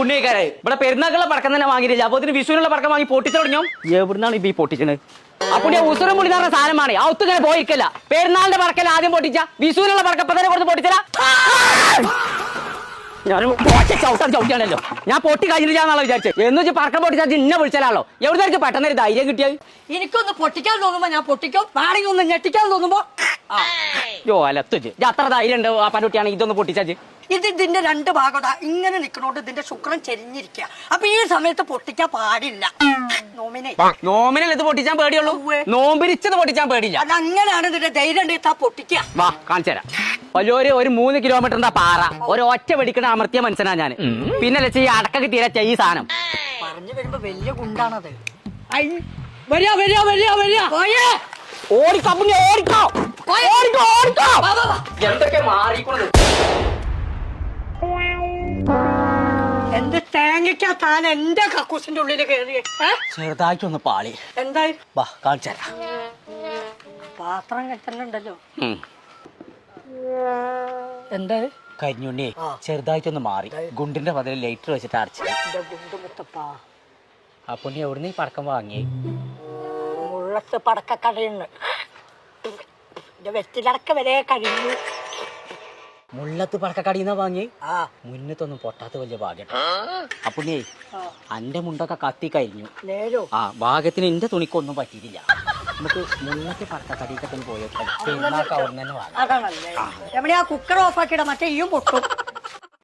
പുണ്യക്കാരെ ഇവിടെ പെരുന്നാക്കുള്ള പടക്കം തന്നെ വാങ്ങിയില്ല. അപ്പൊ ഇതിന് വിഷുവിനുള്ള പടക്കം വാങ്ങി പൊട്ടിച്ചു തുടങ്ങിയോ? എവിടുന്നാണ് ഇപ്പൊ ഈ പൊട്ടിച്ചത്? അപ്പൊ ഉസുരം പുളി പറഞ്ഞ സാധനമാണ്. ആ ഒത്തുങ്ങനെ പോയിരിക്കല്ല. പെരുന്നാളിന്റെ പടക്കൽ ആദ്യം പൊട്ടിച്ച വിഷുവിനുള്ള പടക്കപ്പം തന്നെ കൊടുത്ത് പൊട്ടിച്ചല. ഞാൻ ചവിട്ടിയാണല്ലോ. ഞാൻ പൊട്ടി കഴിഞ്ഞില്ലാന്നാണോ വിചാരിച്ചത്? എന്ന് വെച്ച് പടക്കം പൊട്ടിച്ചാൽ ഇന്നെ വിളിച്ചാലോ? എവിടുന്നായിരിക്കും പെട്ടെന്ന് ഒരു ധൈര്യം കിട്ടിയത്? എനിക്കൊന്ന് പൊട്ടിക്കാൻ തോന്നുമ്പോ ഞാൻ പൊട്ടിക്കും. നാളെ ഒന്ന് ഞെട്ടിക്കാൻ തോന്നുമ്പോ അലത്തുച്ച് അത്ര ധൈര്യം ഉണ്ട്. ആ പനുട്ടിയാണ് ഇതൊന്ന് പൊട്ടിച്ചു. ഇതിന്റെ രണ്ട് ഭാഗം ഇങ്ങനെ നിൽക്കണോണ്ട് ഇതിന്റെ ശുക്രൻ ചെരിഞ്ഞിരിക്കുക. അപ്പൊ ഈ സമയത്ത് പൊട്ടിക്കാൻ പാടില്ല. നോമിനൽ ഇത് പൊട്ടിച്ചാൻ പേടിയുള്ളൂ. നോമ്പിരിച്ചത് പൊട്ടിച്ചാൻ പേടില്ല. അത് അങ്ങനെയാണ് ഇതിന്റെ ധൈര്യം ഉണ്ടെങ്കിൽ പൊട്ടിക്കുക. വാ കാണിച്ചു തരാം. ഒരു 3 കിലോമീറ്ററിന്റെ പാറ ഒരു ഒറ്റ വെടിക്കണ അമർത്തിയ മനസ്സിനാ ഞാൻ. പിന്നെ ഈ അടക്ക കിട്ടിയ ഈ സാധനം പറഞ്ഞു വരുമ്പോ വലിയ ഗുണ്ടാണത്. എന്തൊക്കെ മാറിക്കുന്നത്. എന്ത് തേങ്ങയ്ക്കാ താൻ എന്റെ കക്കൂസിന്റെ ഉള്ളില് കയറിയേ? ചെറുതായിട്ടൊന്ന് പാളി. എന്തായി? വാ കാണിച്ചു തരാം. പാത്രം കെട്ടുന്നുണ്ടല്ലോ. എന്താ കരിഞ്ഞുണ്ണി ചെറുതായിട്ടൊന്ന് മാറി. ഗുണ്ടിന്റെ പതിൽ ലൈറ്റർ വെച്ചിട്ട് അടച്ചു. അപ്പൊ നീ എവിടുന്ന് ഈ പടക്കം വാങ്ങി? മുള്ളത്ത് പടക്കക്കടയുണ്ട്. വെറ്റിലടക്ക വരെ കഴിഞ്ഞു. മുള്ളത്ത് പടക്കക്കടീന്നാ വാങ്ങി? മുന്നത്തൊന്നും പൊട്ടാത്ത വലിയ ഭാഗ്യം. അപ്പൊ നീ അന്റെ മുണ്ടൊക്കെ കത്തി കഴിഞ്ഞു. ഭാഗ്യത്തിന് എന്റെ തുണിക്കൊന്നും പറ്റിയിട്ടില്ല. നമുക്ക് മുന്നത്തെ പടക്കക്കടിയൊക്കെ പോയി. അതാണല്ലേ. കുക്കർ ഓഫ് ആക്കിയിട മറ്റേ ഈയും പൊട്ടും.